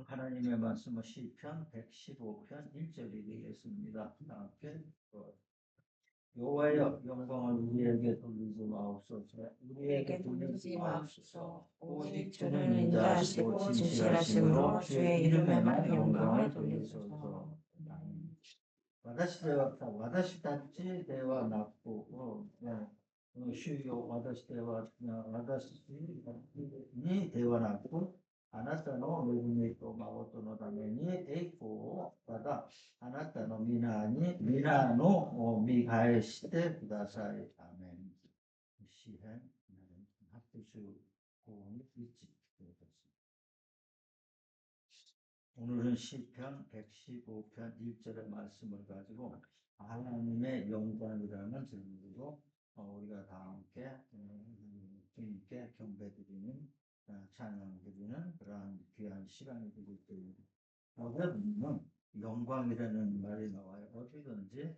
하나님의 말씀은 시편 115편 1절이 되겠습니다. 함께 여호와여 영광을 우리에게 돌리지 마옵소서. 우리에게 돌리지 마옵소서. 오직 주는 인자하시고 진실하심으로 주의 이름에만 영광을 돌리소서. 와다시 다치 대와 나고 주요 와다시 대와 와다시に대와 나고あなたの恵みと誠のために栄光をただあなたの皆の見返してください。アメン。詩編815편 1절. 오늘은 시편 115편 1절의 말씀을 가지고 하나님의 영광이라는 제목으로 우리가 다 함께 주님께 경배드리는 찬양드리는 그러한 귀한 시간이 되기 때문에 어디 보면 영광이라는 말이 나와요. 어디든지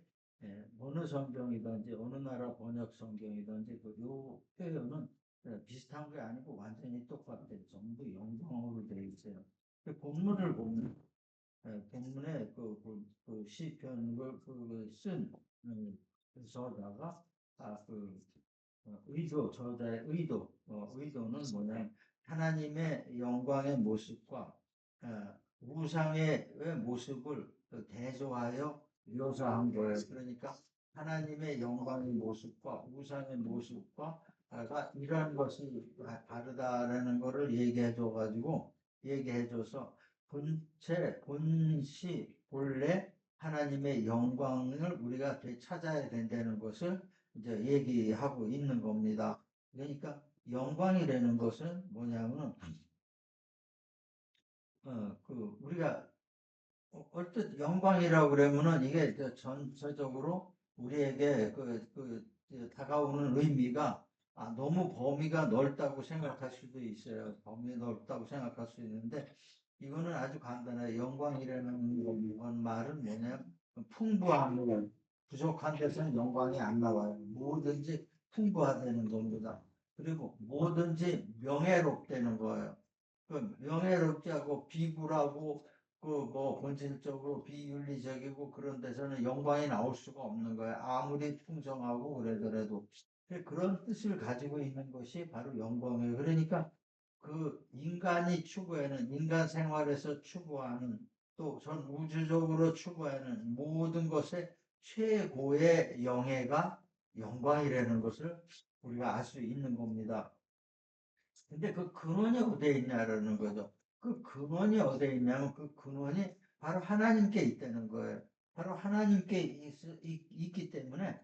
어느 성경이든지 어느 나라 번역 성경이든지 요 표현은 비슷한 게 아니고 완전히 똑같아요. 전부 영광으로 되어 있어요. 본문을 보면 본문에 그 시편을 쓴 저자가 저자의 의도는 뭐냐? 하나님의 영광의 모습과 우상의 모습을 대조하여 묘사한 거예요. 그러니까 하나님의 영광의 모습과 우상의 모습과 이러한 것이 다르다라는 것을 얘기해줘서 본래 하나님의 영광을 우리가 되찾아야 된다는 것을 이제 얘기하고 있는 겁니다. 그러니까 영광이라는 것은 뭐냐면 우리가 어쨌든 영광이라고 그러면은 이게 전체적으로 우리에게 다가오는 의미가 너무 범위가 넓다고 생각할 수도 있어요. 범위 넓다고 생각할 수 있는데 이거는 아주 간단해요. 영광이라는 말은 뭐냐면 풍부함을 부족한 데서는 영광이 안 나와요. 뭐든지 풍부하다는 겁니다. 그리고 뭐든지 명예롭다는 거예요. 명예롭지 않고 비굴하고 본질적으로 비윤리적이고 그런 데서는 영광이 나올 수가 없는 거예요. 아무리 풍성하고 그러더라도. 그런 뜻을 가지고 있는 것이 바로 영광이에요. 그러니까 그 인간이 추구하는 인간 생활에서 추구하는 또 전 우주적으로 추구하는 모든 것의 최고의 영예가 영광이라는 것을 우리가 알 수 있는 겁니다. 근데 그 근원이 어디에 있냐라는 거죠. 그 근원이 어디에 있냐면 그 근원이 바로 하나님께 있다는 거예요. 바로 하나님께 있기 때문에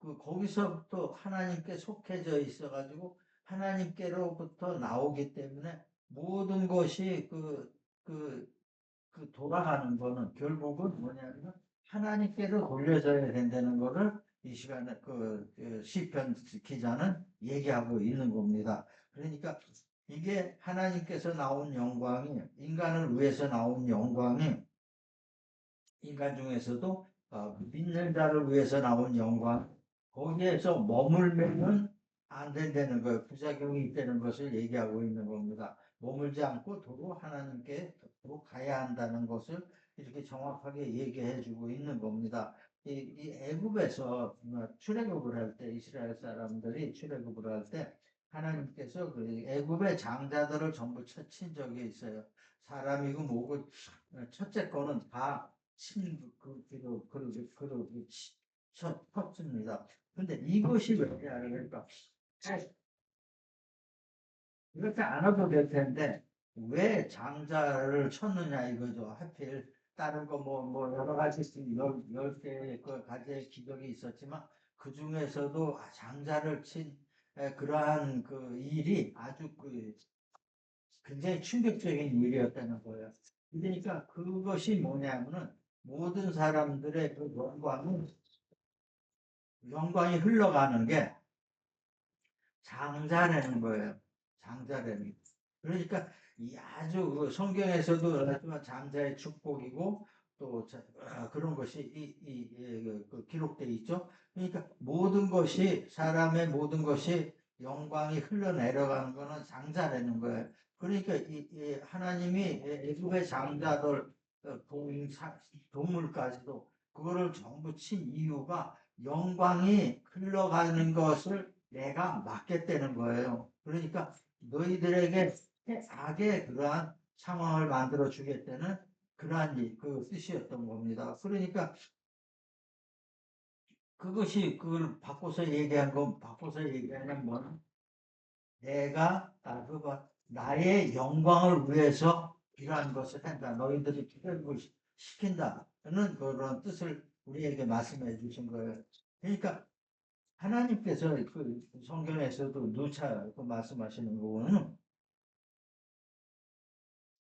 거기서부터 하나님께 속해져 있어가지고 하나님께로부터 나오기 때문에 모든 것이 돌아가는 거는 결국은 뭐냐면 하나님께로 돌려져야 된다는 거를 이 시간에 시편 기자는 얘기하고 있는 겁니다. 그러니까 이게 하나님께서 나온 영광이 인간을 위해서 나온 영광이 인간 중에서도 믿는 자를 위해서 나온 영광 거기에서 머물면은 안 된다는 거예요. 부작용이 있다는 것을 얘기하고 있는 겁니다. 머물지 않고 도로 하나님께 가야 한다는 것을 이렇게 정확하게 얘기해 주고 있는 겁니다. 이 애굽에서 출애굽을 할 때 이스라엘 사람들이 출애굽을 할 때 하나님께서 그 애굽의 장자들을 전부 친 적이 있어요. 사람이고 뭐고 첫째 거는 다 쳤습니다. 근데 이것이 왜냐 그러니까 이렇게 안 해도 될 텐데 왜 장자를 쳤느냐 이거죠. 하필 다른 거 뭐 여러 가지 10개의 그 가지의 기적이 있었지만 그 중에서도 장자를 친 그러한 그 일이 아주 굉장히 충격적인 일이었다는 거예요. 그러니까 그것이 뭐냐면은 모든 사람들의 그 영광이 흘러가는 게 장자라는 거예요. 장자라는. 그러니까 이 아주 성경에서도 장자의 축복이고 또 그런 것이 기록되어 있죠. 그러니까 모든 것이 사람의 모든 것이 영광이 흘러내려가는 거는 장자라는 거예요. 그러니까 이 하나님이 애굽의 장자들 동물까지도 그거를 전부 친 이유가 영광이 흘러가는 것을 내가 막겠다는 거예요. 그러니까 너희들에게 악의 그러한 상황을 만들어 주겠다는 그러한 그 뜻이었던 겁니다. 그러니까 그것이 그걸 바꿔서 얘기한 건 바꿔서 얘기하는 건 내가 나의 영광을 위해서 이러한 것을 한다. 너희들이 기도를 시킨다는 그런 뜻을 우리에게 말씀해 주신 거예요. 그러니까 하나님께서 그 성경에서도 누차 그 말씀하시는 거는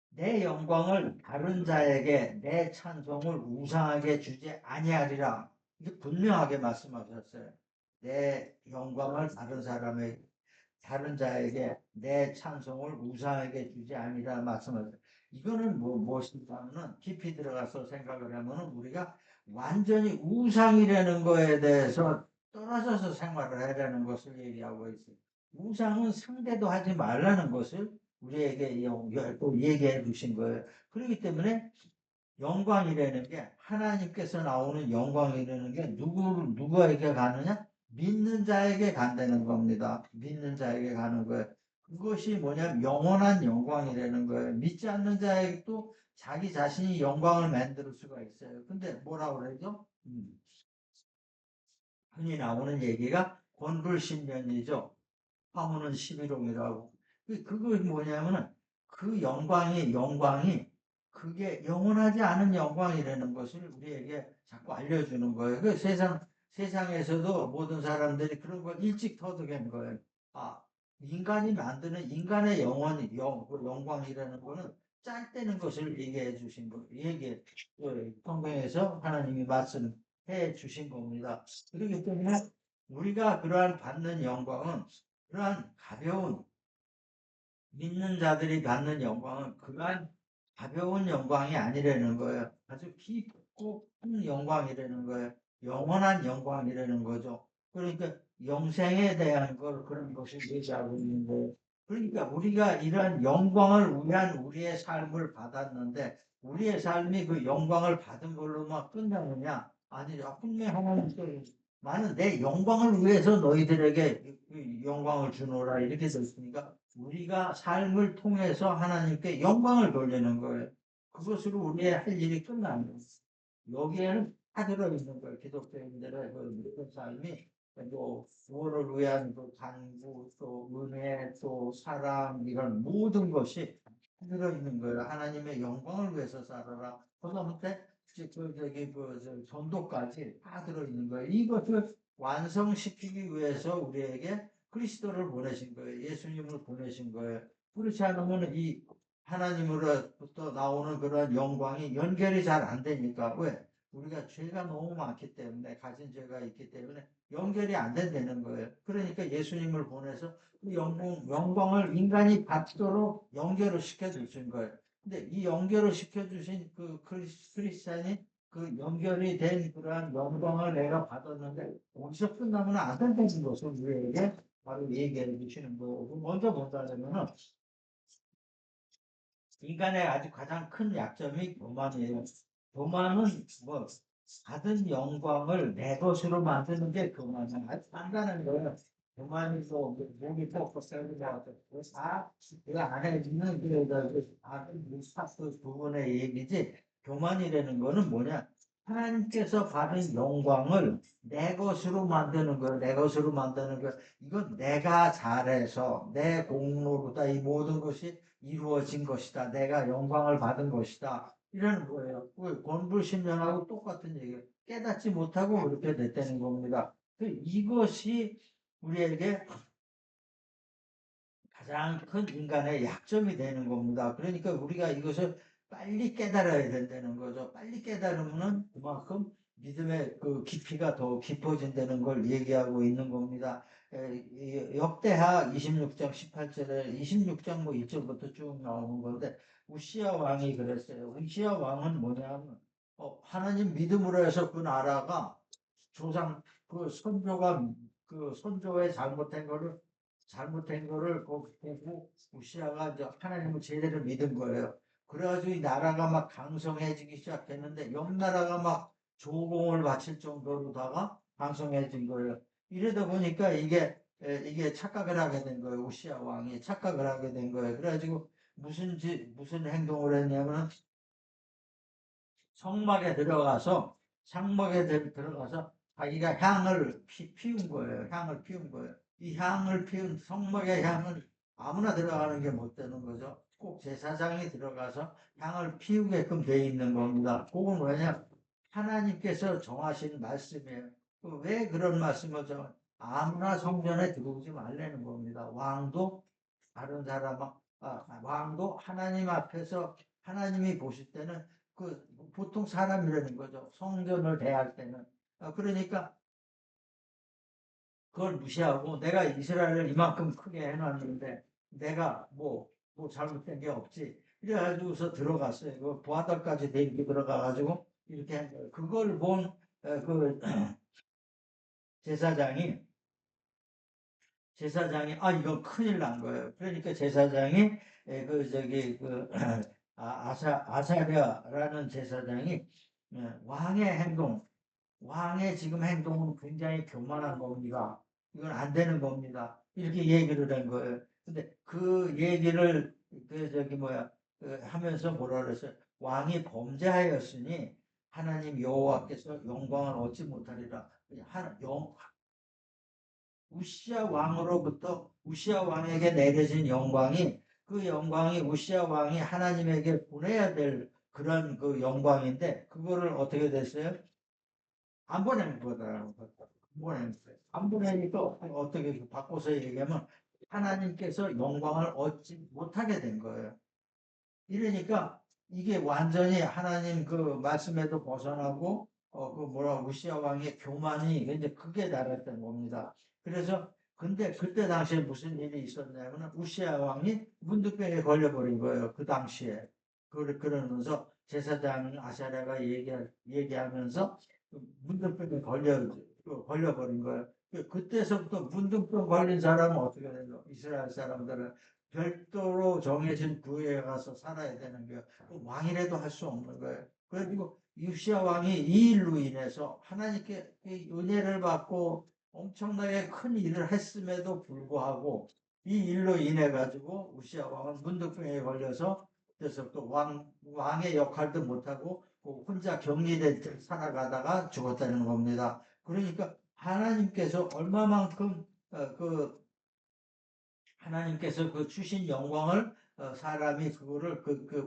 내 영광을 다른 자에게 내 찬송을 우상하게 주지 아니하리라. 이게 분명하게 말씀하셨어요. 내 영광을 다른 자에게 내 찬송을 우상하게 주지 아니라 말씀하셨어요. 이거는 무엇인가는 깊이 들어가서 생각을 하면 우리가 완전히 우상이라는 거에 대해서 떨어져서 생활을 하려는 것을 얘기하고 있어요. 우상은 상대도 하지 말라는 것을 우리에게 또 얘기해 주신 거예요. 그렇기 때문에 영광이라는 게 하나님께서 나오는 영광이라는 게 누구에게 가느냐? 믿는 자에게 간다는 겁니다. 믿는 자에게 가는 거예요. 그것이 뭐냐면 영원한 영광이라는 거예요. 믿지 않는 자에게도 자기 자신이 영광을 만들 수가 있어요. 근데 뭐라고 그러죠? 흔히 나오는 얘기가 권불신년이죠. 화무는 11홍이라고. 그거 뭐냐면은 그 영광이 그게 영원하지 않은 영광이라는 것을 우리에게 자꾸 알려주는 거예요. 그 세상에서도 모든 사람들이 그런 걸 일찍 터득한 거예요. 아, 인간이 만드는 인간의 그 영광이라는 거는 짧다는 것을 얘기해 주신 거예요. 성경에서 하나님이 말씀해 주신 겁니다. 그렇기 때문에 우리가 그러한 받는 영광은 그러한 가벼운 믿는 자들이 받는 영광은 그러한 가벼운 영광이 아니라는 거예요. 아주 깊고 큰 영광이라는 거예요. 영원한 영광이라는 거죠. 그러니까 영생에 대한 걸 그런 것을 얘기하고 있는 거예요. 그러니까 우리가 이러한 영광을 위한 우리의 삶을 받았는데 우리의 삶이 그 영광을 받은 걸로만 끝나느냐? 아니죠. 분명히 하나님께서 나는 내 영광을 위해서 너희들에게 영광을 주노라 이렇게 됐으니까 우리가 삶을 통해서 하나님께 영광을 돌리는 거예요. 그것으로 우리의 할 일이 끝나는 거예요. 여기에는 다 들어있는 거예요. 기독교인들의 그 믿음 삶이 또 구원을 위한 그 간구, 또 은혜, 또 사랑 이런 모든 것이 다 들어있는 거예요. 하나님의 영광을 위해서 살아라. 그다음에 전도까지 다 들어있는 거예요. 이것을 완성시키기 위해서 우리에게 그리스도를 보내신 거예요. 예수님을 보내신 거예요. 그렇지 않으면 이 하나님으로부터 나오는 그런 영광이 연결이 잘 안 되니까 왜? 우리가 죄가 너무 많기 때문에 가진 죄가 있기 때문에 연결이 안 된다는 거예요. 그러니까 예수님을 보내서 그 영광을 인간이 받도록 연결을 시켜주신 거예요. 근데 이 연결을 시켜주신 그 크리스찬이 그 연결이 된 그러한 영광을 내가 받았는데 어디서 끝나면 안 된다는 것을 우리에게 바로 얘기해 주시는 거고 먼저 본다면은 인간의 아주 가장 큰 약점이 교만이에요. 교만은 뭐 받은 영광을 내 것으로 만드는 게 교만이야. 아주 간단한 거예요. 교만이 또 목이 뻑뻑 세우는 것 같아요. 그 안에 있는 그 작은 스타트 부분의 얘기지. 교만이라는 거는 뭐냐? 하나님께서 받은 영광을 내 것으로 만드는 거예요. 내 것으로 만드는 거. 이건 내가 잘해서 내 공로로다 이 모든 것이 이루어진 것이다. 내가 영광을 받은 것이다. 이러는 거예요. 권불신령하고 똑같은 얘기예요. 깨닫지 못하고 그렇게 됐다는 겁니다. 이것이 우리에게 가장 큰 인간의 약점이 되는 겁니다. 그러니까 우리가 이것을 빨리 깨달아야 된다는 거죠. 빨리 깨달으면 그만큼 믿음의 그 깊이가 더 깊어진다는 걸 얘기하고 있는 겁니다. 역대하 26장 18절에 26장 뭐 1절부터 쭉 나오는 건데 우시야 왕이 그랬어요. 우시야 왕은 뭐냐면 하나님 믿음으로 해서 그 나라가 조상 그 선조가 그 선조의 잘못한 거를 잘못된 거를 거기 보고 우시아가 이제 하나님을 제대로 믿은 거예요. 그래가지고 이 나라가 막 강성해지기 시작했는데 옆 나라가 막 조공을 바칠 정도로다가 강성해진 거예요. 이러다 보니까 이게 착각을 하게 된 거예요. 우시아 왕이 착각을 하게 된 거예요. 그래가지고 무슨 행동을 했냐면 성막에 들어가서 자기가 향을 피운 거예요. 향을 피운 거예요. 이 향을 피운 성막의 향은 아무나 들어가는 게 못 되는 거죠. 꼭 제사장이 들어가서 향을 피우게끔 돼 있는 겁니다. 그건 왜냐? 하나님께서 정하신 말씀이에요. 왜 그런 말씀을 아무나 성전에 들어오지 말라는 겁니다. 왕도 다른 사람, 왕도 하나님 앞에서 하나님이 보실 때는 그 보통 사람이라는 거죠. 성전을 대할 때는. 그러니까 그걸 무시하고 내가 이스라엘을 이만큼 크게 해놨는데 내가 뭐 잘못된 게 없지. 이래가지고서 들어갔어요. 그 부하들까지 데리고 들어가가지고 이렇게 한 거예요. 그걸 본 그 제사장이 이거 큰일 난 거예요. 그러니까 제사장이 그 저기 그 아사랴라는 제사장이 왕의 지금 행동은 굉장히 교만한 겁니다. 이건 안 되는 겁니다. 이렇게 얘기를 한 거예요. 근데 그 얘기를 하면서 뭐라 그랬어요? 왕이 범죄하였으니 하나님 여호와께서 영광을 얻지 못하리라. 우시아 왕에게 내려진 영광이 그 영광이 우시아 왕이 하나님에게 보내야 될 그런 그 영광인데 그거를 어떻게 됐어요? 안 보낸 거다. 안 보낸 거예요. 안 보내니까 어떻게 바꿔서 얘기하면 하나님께서 영광을 얻지 못하게 된 거예요. 이러니까 이게 완전히 하나님 그 말씀에도 벗어나고 우시아 왕의 교만이 이제 극에 달했던 겁니다. 그래서 근데 그때 당시에 무슨 일이 있었냐면 우시아 왕이 문득병에 걸려버린 거예요. 그 당시에. 그러면서 제사장 아사랴가 얘기하면서 문득병에 걸려버린 거예요. 그때서부터 문득병 걸린 사람은 어떻게 되는 거? 이스라엘 사람들은 별도로 정해진 부에 가서 살아야 되는 거예요. 왕이라도 할 수 없는 거예요. 그래가지고 유시아 왕이 이 일로 인해서 하나님께 은혜를 받고 엄청나게 큰 일을 했음에도 불구하고 이 일로 인해 가지고 우시아 왕은 문득병에 걸려서 그래서 또 왕의 역할도 못하고 혼자 격리된 채 살아가다가 죽었다는 겁니다. 그러니까 하나님께서 얼마만큼 하나님께서 그 주신 영광을 사람이 그거를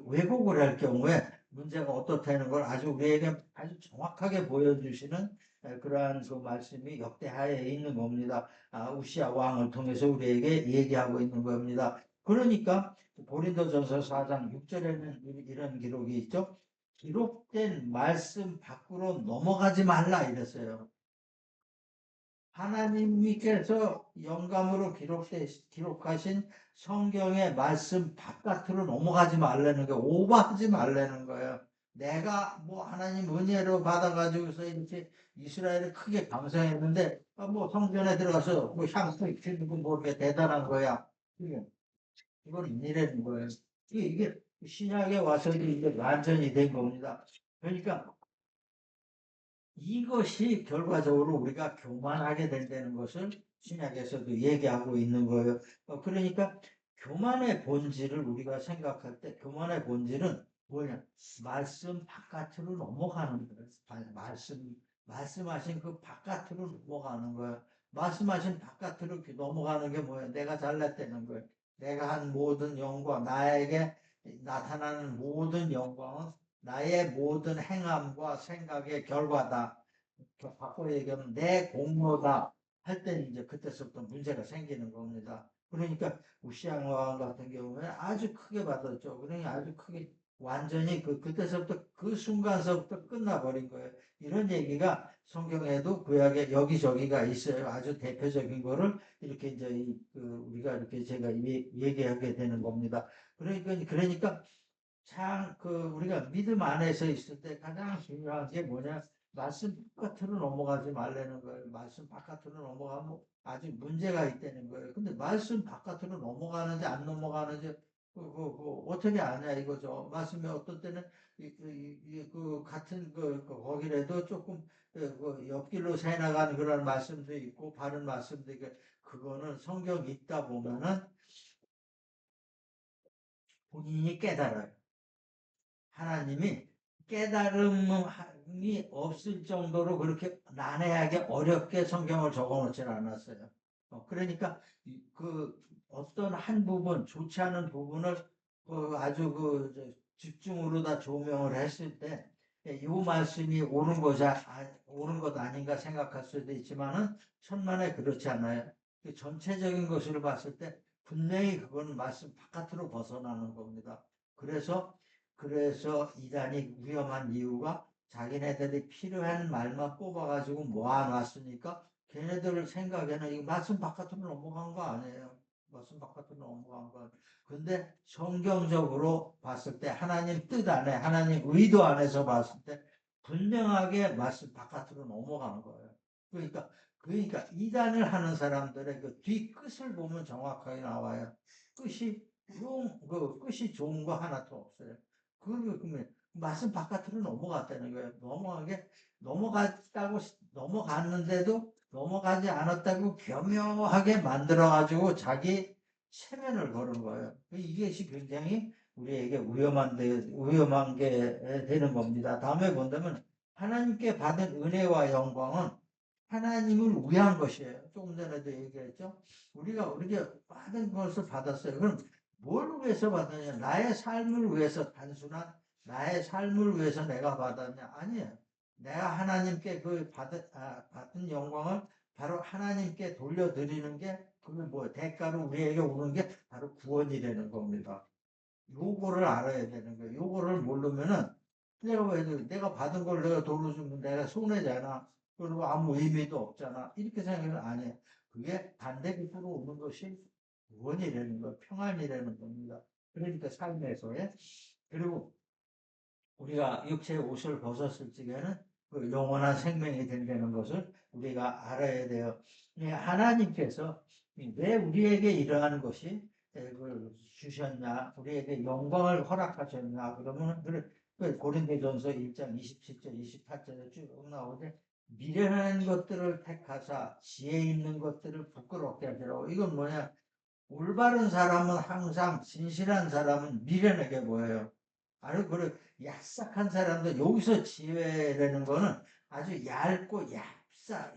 왜곡을 할 경우에 문제가 어떻다는 걸 아주 우리에게 아주 정확하게 보여주시는 그러한 그 말씀이 역대하에 있는 겁니다. 우시아 왕을 통해서 우리에게 얘기하고 있는 겁니다. 그러니까 고린도전서 4장 6절에는 이런 기록이 있죠. 기록된 말씀 밖으로 넘어가지 말라 이랬어요. 하나님께서 영감으로 기록하신 성경의 말씀 바깥으로 넘어가지 말라는 거예요. 오버하지 말라는 거예요. 내가 하나님 은혜로 받아가지고서 이렇게 이스라엘을 크게 강성했는데 뭐 성전에 들어가서 향수 피우는 건 모르게 대단한 거야. 이건 이래는 거예요. 이게 신약에 와서 이제 완전히 된 겁니다. 그러니까 이것이 결과적으로 우리가 교만하게 된다는 것을 신약에서도 얘기하고 있는 거예요. 그러니까 교만의 본질을 우리가 생각할 때 교만의 본질은 뭐냐? 말씀 바깥으로 넘어가는 거예요. 말씀하신 그 바깥으로 넘어가는 거예요. 말씀하신 바깥으로 넘어가는 게 뭐예요? 내가 잘났다는 거예요. 내가 한 모든 영광, 나에게 나타나는 모든 영광은 나의 모든 행함과 생각의 결과다. 바꿔 얘기하면 내 공로다 할 때 이제 그때서부터 문제가 생기는 겁니다. 그러니까 우시앙 왕 같은 경우에 아주 크게 받았죠. 그러니까 아주 크게 완전히 그때서부터 그 순간서부터 끝나버린 거예요. 이런 얘기가 성경에도 구약에 여기저기가 있어요. 아주 대표적인 거를 이렇게 이제 우리가 이렇게 제가 얘기하게 되는 겁니다. 그러니까 참 우리가 믿음 안에서 있을 때 가장 중요한 게 뭐냐? 말씀 바깥으로 넘어가지 말라는 거예요. 말씀 바깥으로 넘어가면 아주 문제가 있다는 거예요. 근데 말씀 바깥으로 넘어가는지 안 넘어가는지 어떻게 아냐 이거죠. 말씀이 어떤 때는 그 같은 거기라도 조금 옆길로 새 나가는 그런 말씀도 있고 바른 말씀도 있고 그거는 성경 읽다 보면은 본인이 깨달아요. 하나님이 깨달음이 없을 정도로 그렇게 난해하게 어렵게 성경을 적어 놓질 않았어요. 그러니까 그 어떤 한 부분, 좋지 않은 부분을 아주 집중으로 다 조명을 했을 때, 이 말씀이 옳은 옳은 것 아닌가 생각할 수도 있지만은 천만에 그렇지 않아요. 그 전체적인 것을 봤을 때 분명히 그거는 말씀 바깥으로 벗어나는 겁니다. 그래서 이단이 위험한 이유가 자기네들이 필요한 말만 뽑아가지고 모아놨으니까 걔네들 생각에는 이 말씀 바깥으로 넘어간 거 아니에요. 말씀 바깥으로 넘어간 거. 근데 성경적으로 봤을 때 하나님 뜻 안에 하나님 의도 안에서 봤을 때 분명하게 말씀 바깥으로 넘어간 거예요. 그러니까 이단을 하는 사람들의 그 뒤끝을 보면 정확하게 나와요. 끝이 좋은 거 하나도 없어요. 그러면 말씀 바깥으로 넘어갔다는 거예요. 넘어갔는데도 넘어가지 않았다고 교묘하게 만들어가지고 자기 체면을 거는 거예요. 이것이 굉장히 우리에게 위험한 게 되는 겁니다. 다음에 본다면 하나님께 받은 은혜와 영광은 하나님을 위한 것이에요. 조금 전에도 얘기했죠. 우리가 받은 것을 받았어요. 그럼 뭘 위해서 받느냐? 나의 삶을 위해서 단순한 나의 삶을 위해서 내가 받았냐? 아니에요. 내가 하나님께 받은 영광을 바로 하나님께 돌려드리는 게 그게 대가로 우리에게 오는 게 바로 구원이 되는 겁니다. 요거를 알아야 되는 거예요. 요거를 모르면은 내가 받은 걸 내가 돈을 주면 내가 손해잖아. 그리고 아무 의미도 없잖아. 이렇게 생각하면 안 해. 그게 반대급부로 오는 것이 구원이라는 거, 평안이라는 겁니다. 그러니까 삶에서의 그리고 우리가 육체의 옷을 벗었을 적에는 그 영원한 생명이 된다는 것을 우리가 알아야 돼요. 하나님께서 왜 우리에게 이러한 것이 주셨냐, 우리에게 영광을 허락하셨냐, 그러면 고린도전서 1장 27절, 28절에 쭉 나오는데 미련한 것들을 택하사 지혜 있는 것들을 부끄럽게 하시라고. 이건 뭐냐? 올바른 사람은 항상 진실한 사람은 미련하게 보여요. 아니 그래 얍삭한 사람도 여기서 지혜라는 거는 아주 얇고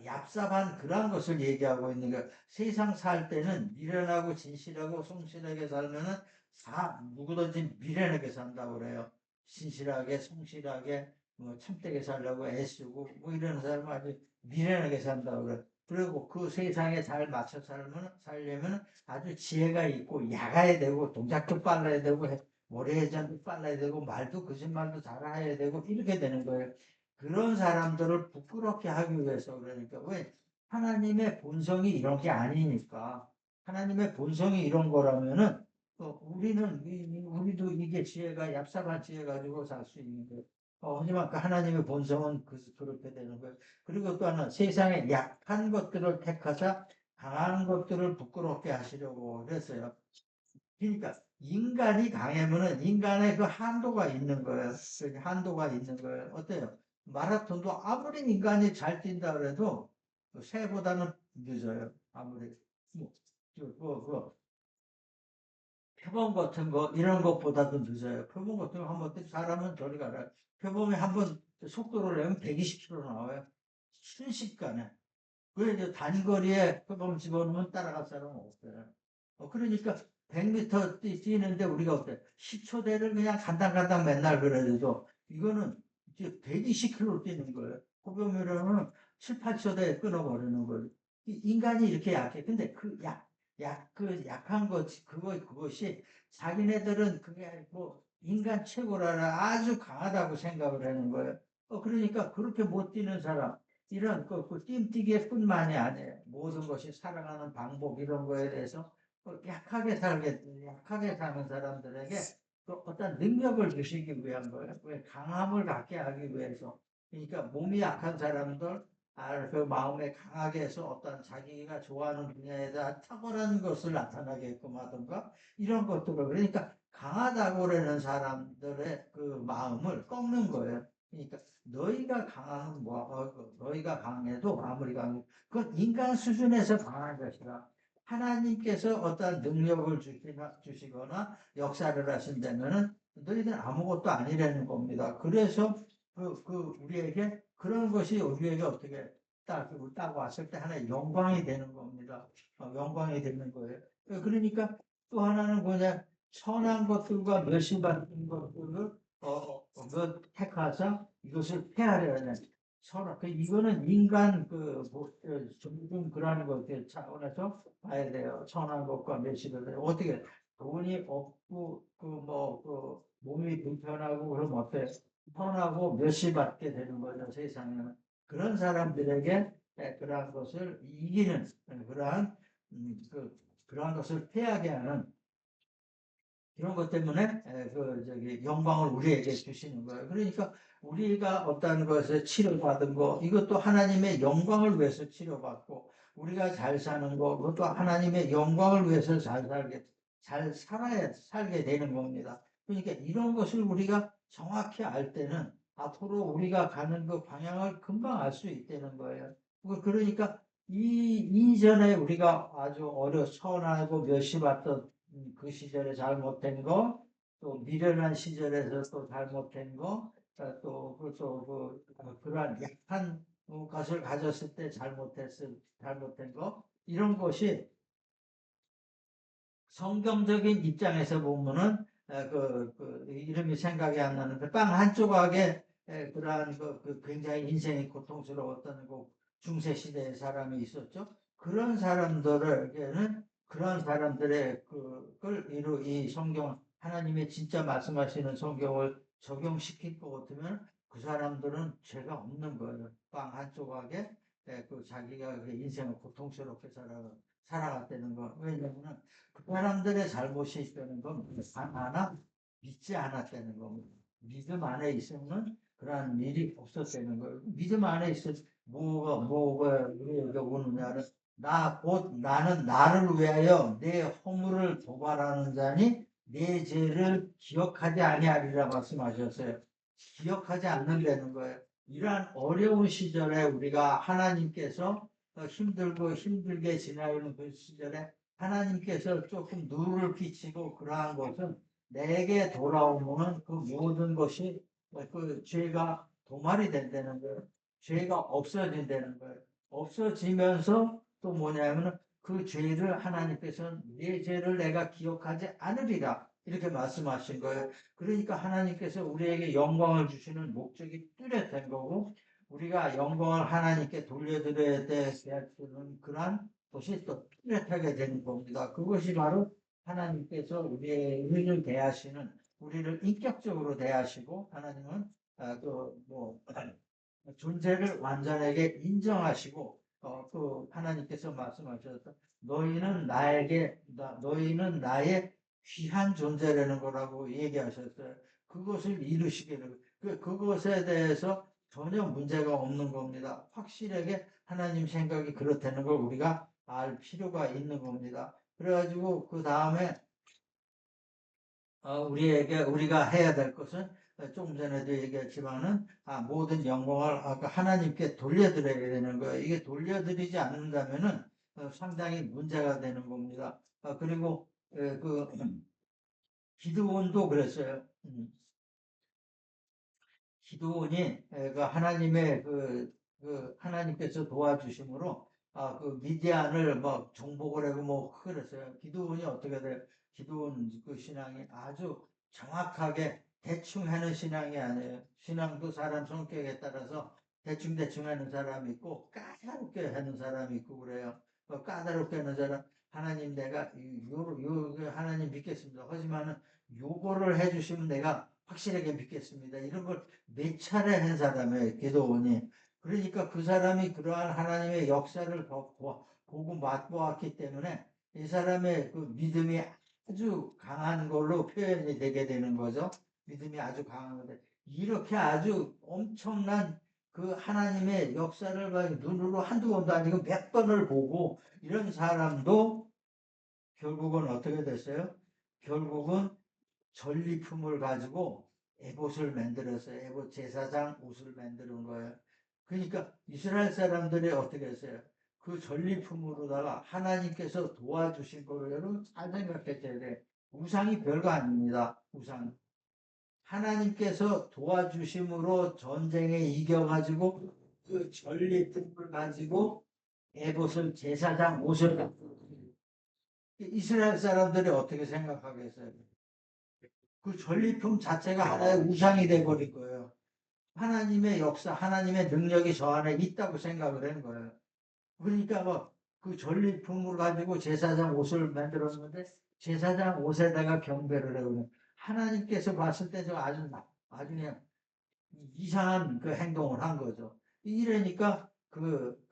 얍삽한 그런 것을 얘기하고 있는 거예요. 세상 살 때는 미련하고 진실하고 성실하게 살면은 다 누구든지 미련하게 산다고 그래요. 진실하게 성실하게 참되게 살려고 애쓰고 이런 사람은 아주 미련하게 산다고 그래요. 그리고 그 세상에 잘 맞춰 살려면 아주 지혜가 있고 야가야 되고 동작도 빨라야 되고 머리회전도 빨라야 되고 말도 거짓말도 잘해야 되고 이렇게 되는 거예요. 그런 사람들을 부끄럽게 하기 위해서 그러니까 왜 하나님의 본성이 이런 게 아니니까 하나님의 본성이 이런 거라면은 우리도 이게 지혜가 얍삽한 지혜 가지고 살 수 있는 거예요. 하지만 그 하나님의 본성은 그렇게 되는 거예요. 그리고 또 하나 세상에 약한 것들을 택하사 강한 것들을 부끄럽게 하시려고 그랬어요. 그러니까 인간이 강하면은 인간의 그 한도가 있는 거예요. 그 한도가 있는 거예요. 어때요? 마라톤도 아무리 인간이 잘 뛴다 그래도 새보다는 늦어요. 아무리 뭐, 표범 같은 거 이런 것보다도 늦어요. 표범 같은 거 한번 사람은 저리 가라. 표범이 한번 속도를 내면 120km 나와요. 순식간에. 그 이제 단거리에 표범 집어넣으면 따라갈 사람은 없어요. 그러니까 100m 뛰는데 우리가 어때? 10초대를 그냥 간당간당 맨날 그래도 이거는 이제 120km 뛰는 거예요. 호병이라면 7, 8초대에 끊어버리는 거예요. 인간이 이렇게 약해. 근데 그 약한 것, 그것이 자기네들은 그게 인간 최고라라 아주 강하다고 생각을 하는 거예요. 그러니까 그렇게 못 뛰는 사람, 이런 띵뛰기뿐만이 아니에요. 모든 것이 살아가는 방법 이런 거에 대해서 약하게 사는 사람들에게 어떤 능력을 주시기 위한 거예요. 왜 강함을 갖게 하기 위해서. 그러니까 몸이 약한 사람들, 그 마음에 강하게 해서 어떤 자기가 좋아하는 분야에 대한 탁월한 것을 나타나게끔 하든가 이런 것들을 그러니까 강하다고 그러는 사람들의 그 마음을 꺾는 거예요. 그러니까 너희가 강하면 너희가 강해도 아무리 강해도 그건 인간 수준에서 강한 것이라 하나님께서 어떤 능력을 주시거나 역사를 하신다면은 너희들 아무것도 아니라는 겁니다. 그래서 우리에게 그런 것이 우리에게 어떻게 딱 왔을 때 하나의 영광이 되는 겁니다. 영광이 되는 거예요. 그러니까 또 하나는 뭐냐 선한 것들과 멸시받는 것들을 택하사 이것을 폐하려 하는 선악. 이거는 인간 좀 그러한 것들 차원에서 봐야 돼요. 선한 것과 멸시를 어떻게 돈이 없고 몸이 불편하고 그럼 어때? 선하고 멸시받게 되는 거죠 세상에는. 그런 사람들에게 그러한 것을 이기는 그러한 그러한 것을 피하게 하는 이런 것 때문에 영광을 우리에게 주시는 거예요. 그러니까 우리가 어떤 것에 치료받은 거 이것도 하나님의 영광을 위해서 치료받고 우리가 잘 사는 거 그것도 하나님의 영광을 위해서 잘 살게 되는 겁니다. 그러니까 이런 것을 우리가 정확히 알 때는 앞으로 우리가 가는 그 방향을 금방 알 수 있다는 거예요. 그러니까 이전에 우리가 아주 선하고 멸시받던 그 시절에 잘못된 거, 또 미련한 시절에서 또 잘못된 거, 그러한 약한 것을 가졌을 때 잘못된 거, 이런 것이 성경적인 입장에서 보면은 이름이 생각이 안 나는데 빵 한 조각에 그러한 굉장히 인생이 고통스러웠던 그 중세 시대의 사람이 있었죠. 그런 사람들에게는 그런 사람들의 그걸 이 성경 하나님의 진짜 말씀하시는 성경을 적용시킬 것 같으면 그 사람들은 죄가 없는 거예요. 빵 한 조각에 자기가 인생을 고통스럽게 살아갔다는 거. 왜냐하면 그 사람들의 잘못이 있다는 건 하나 믿지 않았다는 겁니다. 믿음 안에 있으면 그러한 일이 없었다는 거예요. 믿음 안에 있을 뭐가 우리에게 오느냐는 나는 나를 위하여 내 허물을 도발하는 자니 내 죄를 기억하지 아니하리라 말씀하셨어요. 기억하지 않는다는 거예요. 이러한 어려운 시절에 우리가 하나님께서 힘들고 힘들게 지나는 그 시절에 하나님께서 조금 누를 끼치고 그러한 것은 내게 돌아오면 그 모든 것이 그 죄가 도말이 된다는 거예요. 죄가 없어진다는 거예요. 없어지면서 또 뭐냐면 그 죄를 하나님께서는 내 죄를 내가 기억하지 않으리라 이렇게 말씀하신 거예요. 그러니까 하나님께서 우리에게 영광을 주시는 목적이 뚜렷한 거고 우리가 영광을 하나님께 돌려드려야 되는 그러한 것이 또 뚜렷하게 되는 겁니다. 그것이 바로 하나님께서 우리를 대하시는 우리를 인격적으로 대하시고 하나님은 존재를 완전하게 인정하시고 또 하나님께서 말씀하셨다. 너희는 나의 귀한 존재라는 거라고 얘기하셨어요. 그것을 이루시기를 그것에 대해서 전혀 문제가 없는 겁니다. 확실하게 하나님 생각이 그렇다는 걸 우리가 알 필요가 있는 겁니다. 그래가지고 그 다음에 우리가 해야 될 것은 조금 전에도 얘기했지만은 모든 영광을 하나님께 돌려드려야 되는 거예요. 이게 돌려드리지 않는다면은 상당히 문제가 되는 겁니다. 그리고 기드온도 그랬어요. 기드온이 하나님의 하나님께서 도와주심으로 미디안을 막 정복을 하고 뭐 그랬어요. 기드온이 어떻게 돼요? 기드온 그 신앙이 아주 정확하게 대충 하는 신앙이 아니에요. 신앙도 사람 성격에 따라서 대충 하는 사람이 있고 까다롭게 하는 사람이 있고 그래요. 까다롭게 하는 사람 하나님 내가 하나님 믿겠습니다. 하지만은 요거를 해주시면 내가 확실하게 믿겠습니다. 이런 걸 몇 차례 한 사람이에요. 기도원이. 그러니까 그 사람이 그러한 하나님의 역사를 보고 맛보았기 때문에 이 사람의 그 믿음이 아주 강한 걸로 표현이 되게 되는 거죠. 믿음이 아주 강한 건데 이렇게 아주 엄청난 그 하나님의 역사를 눈으로 한두 번도 아니고 몇 번을 보고 이런 사람도 결국은 어떻게 됐어요? 결국은 전리품을 가지고 에봇을 만들어서 에봇 제사장 옷을 만드는 거예요. 그러니까 이스라엘 사람들이 어떻게 했어요? 그 전리품으로다가 하나님께서 도와주신 거를 여러분 잘 생각해야 돼. 우상이 별거 아닙니다. 우상. 하나님께서 도와주심으로 전쟁에 이겨가지고 그 전리품을 가지고 에봇을 제사장 옷을 이스라엘 사람들이 어떻게 생각하겠어요? 그 전리품 자체가 하나의 우상이 돼버린 거예요. 하나님의 역사, 하나님의 능력이 저 안에 있다고 생각을 하는 거예요. 그러니까 뭐그 전리품을 가지고 제사장 옷을 만들었는데 제사장 옷에다가 경배를 하고 하나님께서 봤을 때 저 아주 그냥 이상한 그 행동을 한 거죠. 이러니까 그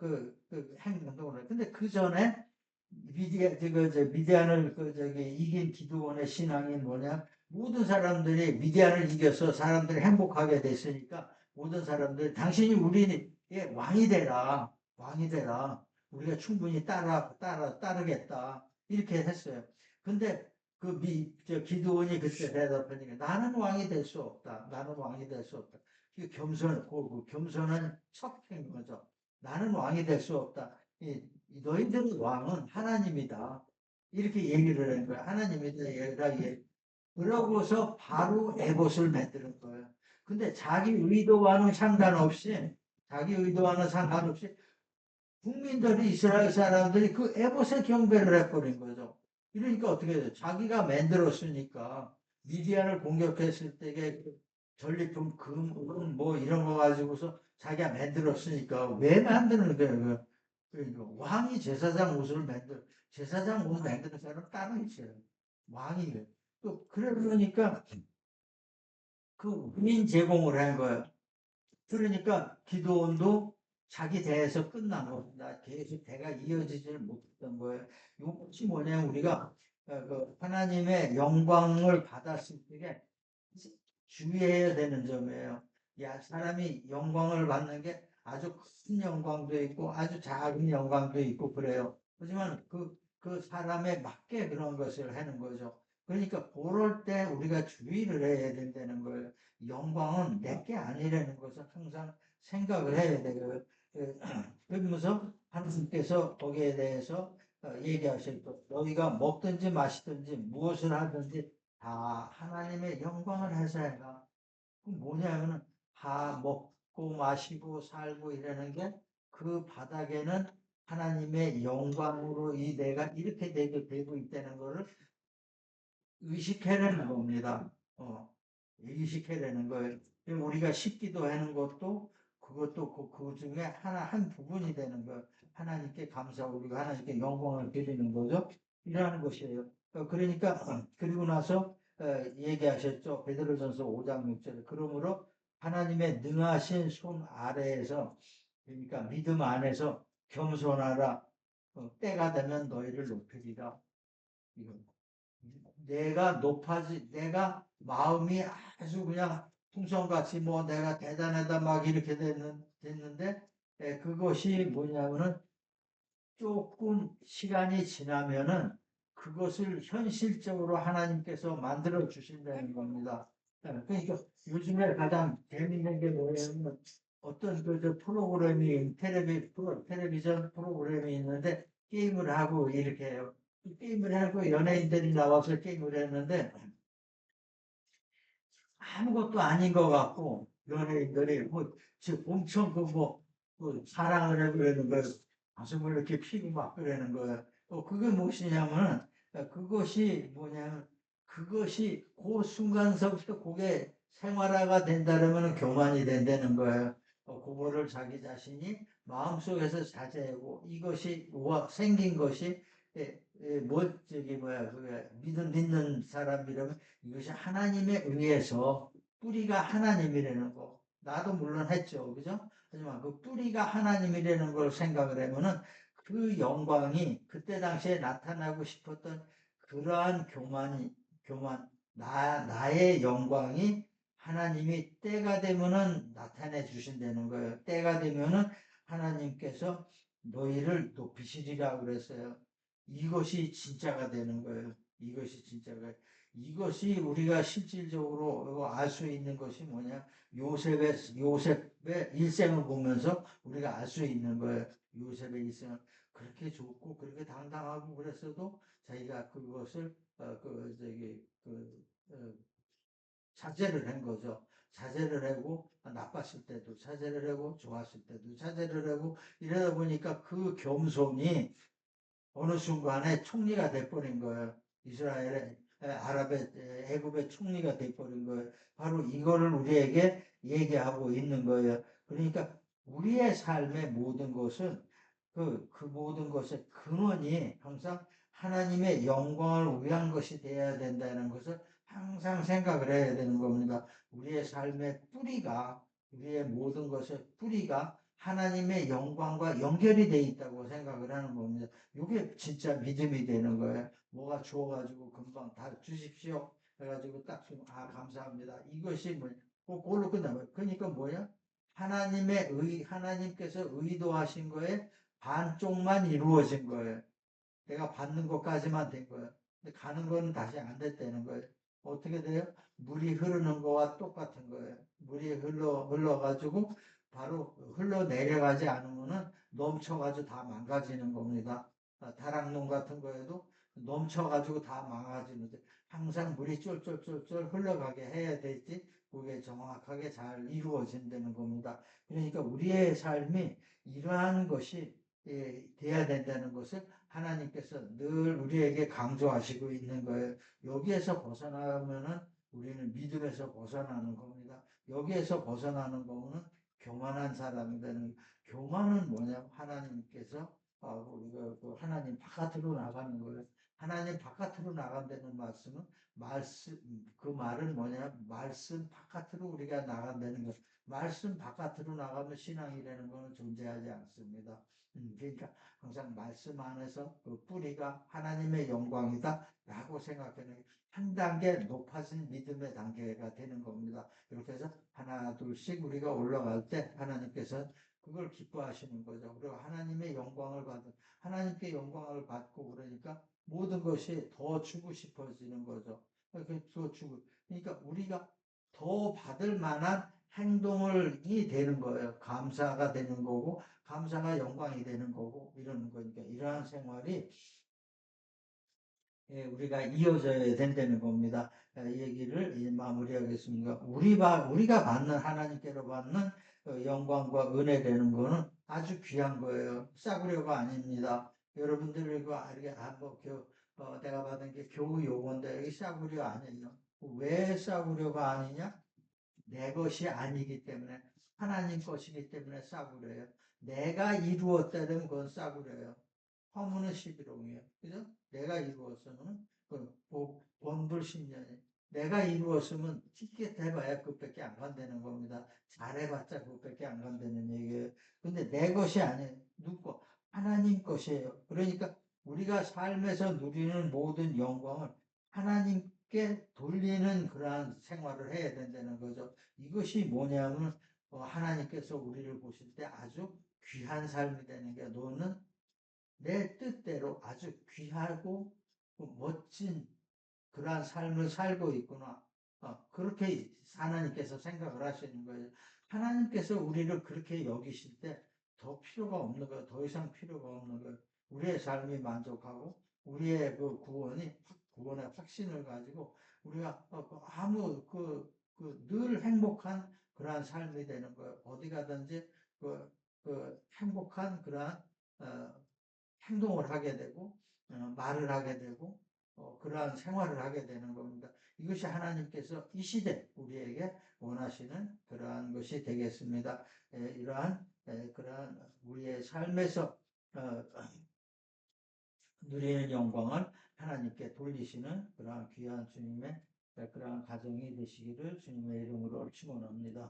행동을 해. 근데 그 전에 미디안을 이긴 기드온의 신앙이 뭐냐? 모든 사람들이 미디안을 이겨서 사람들이 행복하게 됐으니까 모든 사람들이 당신이 우리의 왕이 되라. 왕이 되라. 우리가 충분히 따르겠다. 이렇게 했어요. 근데 기드온이 그때 대답하니까 나는 왕이 될 수 없다. 나는 왕이 될 수 없다. 그 겸손한 척인 거죠. 나는 왕이 될 수 없다. 너희들의 왕은 하나님이다. 이렇게 얘기를 하는 거야. 하나님이다. 그러고서 바로 에봇을 만드는 거예요. 근데 자기 의도와는 상관없이 국민들이 이스라엘 사람들이 그 에봇에 경배를 해버린 거죠. 이러니까 어떻게 돼요? 자기가 만들었으니까 미디안을 공격했을 때에 전리품 금, 뭐 이런 거 가지고서 자기가 만들었으니까 왜 만드는 거예요? 그러니까 왕이 제사장 옷을 만드는 사람 따로 있어요. 왕이. 또 그러니까 그 군인 제공을 한 거예요. 그러니까 기도원도 자기 대에서 끝난 겁니다. 계속 대가 이어지지를 못했던 거예요. 이것이 뭐냐면 우리가 그 하나님의 영광을 받았을 때 주의해야 되는 점이에요. 야, 사람이 영광을 받는 게 아주 큰 영광도 있고 아주 작은 영광도 있고 그래요. 하지만 그 사람에 맞게 그런 것을 하는 거죠. 그러니까 그럴 때 우리가 주의를 해야 된다는 거예요. 영광은 내게 아니라는 것을 항상 생각을 해야 돼요. 그러면서 하나님께서 거기에 대해서 얘기하실 것. 너희가 먹든지 마시든지 무엇을 하든지 다 하나님의 영광을 해서 해라. 그 뭐냐면은 다 먹고 마시고 살고 이러는 게 그 바닥에는 하나님의 영광으로 이 내가 이렇게 되고 있다는 것을 의식해내는 겁니다. 의식해내는 거예요. 우리가 식기도 하는 것도 그것도 그 중에 한 부분이 되는 거예요. 하나님께 감사하고 우리가 하나님께 영광을 드리는 거죠. 이러한 것이에요. 그러니까 그리고 나서 얘기하셨죠. 베드로전서 5장 6절에 그러므로 하나님의 능하신 손 아래에서 그러니까 믿음 안에서 겸손하라. 때가 되면 너희를 높이리라. 이거. 내가 마음이 아주 그냥 풍선같이 뭐 내가 대단하다 막 이렇게 됐는데 그것이 뭐냐면은 조금 시간이 지나면은 그것을 현실적으로 하나님께서 만들어 주신다는 겁니다. 그러니까 요즘에 가장 재밌는 게 뭐냐면 어떤 저 프로그램이 텔레비전 프로그램이 있는데 게임을 하고 이렇게 해요. 게임을 하고 연예인들이 나와서 게임을 했는데 아무것도 아닌 것 같고 연예인들이 뭐 엄청 사랑을 하고 그러는 거예요. 가슴을 이렇게 피고 막 그러는 거예요. 그게 무엇이냐면 그것이 뭐냐면 그것이 그 순간서부터 그게 생활화가 된다면 교만이 된다는 거예요. 그거를 자기 자신이 마음속에서 자제하고 이것이 생긴 것이 그게 믿는 사람이라면 이것이 하나님에 의해서 뿌리가 하나님이라는 거. 나도 물론 했죠. 그죠? 하지만 그 뿌리가 하나님이라는 걸 생각을 하면은 그 영광이 그때 당시에 나타나고 싶었던 그러한 나의 영광이 하나님이 때가 되면은 나타내 주신다는 거예요. 때가 되면은 하나님께서 너희를 높이시리라 그랬어요. 이것이 진짜가 되는 거예요. 이것이 진짜가. 이것이 우리가 실질적으로 알 수 있는 것이 뭐냐? 요셉의 일생을 보면서 우리가 알 수 있는 거예요. 요셉의 일생을 그렇게 좋고 그렇게 당당하고 그랬어도 자기가 그것을 자제를 한 거죠. 자제를 하고 나빴을 때도 자제를 하고 좋았을 때도 자제를 하고 이러다 보니까 그 겸손이 어느 순간에 총리가 돼버린 거예요. 이스라엘의 아랍의 애굽의 총리가 돼버린 거예요. 바로 이거를 우리에게 얘기하고 있는 거예요. 그러니까 우리의 삶의 모든 것은 그 모든 것의 근원이 항상 하나님의 영광을 위한 것이 되어야 된다는 것을 항상 생각을 해야 되는 겁니다. 우리의 삶의 뿌리가 우리의 모든 것의 뿌리가 하나님의 영광과 연결이 되어 있다고 생각을 하는 겁니다. 이게 진짜 믿음이 되는 거예요. 뭐가 주어가지고 금방 다 주십시오. 해가지고 딱 주면 감사합니다. 이것이 뭐냐? 그걸로 끝나요. 그러니까 뭐야? 하나님께서 의도하신 거에 반쪽만 이루어진 거예요. 내가 받는 것까지만 된 거예요. 근데 가는 거는 다시 안 됐다는 거예요. 어떻게 돼요? 물이 흐르는 거와 똑같은 거예요. 물이 흘러가지고 바로 흘러내려가지 않으면은 넘쳐가지고 다 망가지는 겁니다. 다락농 같은 거에도 넘쳐가지고 다 망가지는데 항상 물이 쫄쫄쫄쫄 흘러가게 해야 되지 그게 정확하게 잘 이루어진다는 겁니다. 그러니까 우리의 삶이 이러한 것이 돼야 된다는 것을 하나님께서 늘 우리에게 강조하시고 있는 거예요. 여기에서 벗어나면은 우리는 믿음에서 벗어나는 겁니다. 여기에서 벗어나는 거는 교만한 사람이 되는 교만은 뭐냐면 하나님께서 우리가 그 하나님 바깥으로 나가는 거예요. 하나님 바깥으로 나간다는 말씀 그 말은 뭐냐 말씀 바깥으로 우리가 나간다는 것. 말씀 바깥으로 나가면 신앙이라는 것은 존재하지 않습니다. 그러니까 항상 말씀 안에서 그 뿌리가 하나님의 영광이다 라고 생각하는 한 단계 높아진 믿음의 단계가 되는 겁니다. 이렇게 해서 하나 둘씩 우리가 올라갈 때 하나님께서 그걸 기뻐하시는 거죠. 그리고 하나님의 영광을 받은 하나님께 영광을 받고 그러니까 모든 것이 더 주고 싶어지는 거죠. 더 주고 그러니까 우리가 더 받을 만한 행동이 되는 거예요. 감사가 되는 거고 감사가 영광이 되는 거고 이러는 거니까 이러한 생활이 우리가 이어져야 된다는 겁니다. 이 얘기를 마무리하겠습니다. 우리가 받는 하나님께로 받는 영광과 은혜 되는 거는 아주 귀한 거예요. 싸구려가 아닙니다. 여러분들 이거 이렇게 내가 받은 게 겨우 요건데 이 싸구려 아니에요. 왜 싸구려가 아니냐? 내 것이 아니기 때문에 하나님 것이기 때문에 싸구려요. 내가 이루었다면 그건 싸구려요. 허무는 11홍이에요. 그죠? 내가 이루었으면 그 본불신년이 내가 이루었으면 티켓 해봐야 그것밖에 안 간다는 겁니다. 잘해봤자 그것밖에 안 간다는 얘기예요. 근데 내 것이 아니에요. 누구? 하나님 것이에요. 그러니까 우리가 삶에서 누리는 모든 영광을 하나님께 돌리는 그러한 생활을 해야 된다는 거죠. 이것이 뭐냐면 하나님께서 우리를 보실 때 아주 귀한 삶이 되는 게 너는 내 뜻대로 아주 귀하고 멋진 그러한 삶을 살고 있구나. 그렇게 하나님께서 생각을 하시는 거예요. 하나님께서 우리를 그렇게 여기실 때 더 필요가 없는 거예요. 더 이상 필요가 없는 거예요. 우리의 삶이 만족하고 우리의 그 구원의 확신을 가지고 우리가 늘 행복한 그러한 삶이 되는 거예요. 어디 가든지 행복한 그러한 어, 행동을 하게 되고 말을 하게 되고 그러한 생활을 하게 되는 겁니다. 이것이 하나님께서 이 시대 우리에게 원하시는 그러한 것이 되겠습니다. 그러한 우리의 삶에서 어, 누리는 영광을 하나님께 돌리시는 그러한 귀한 주님의 그러한 가정이 되시기를 주님의 이름으로 축원합니다.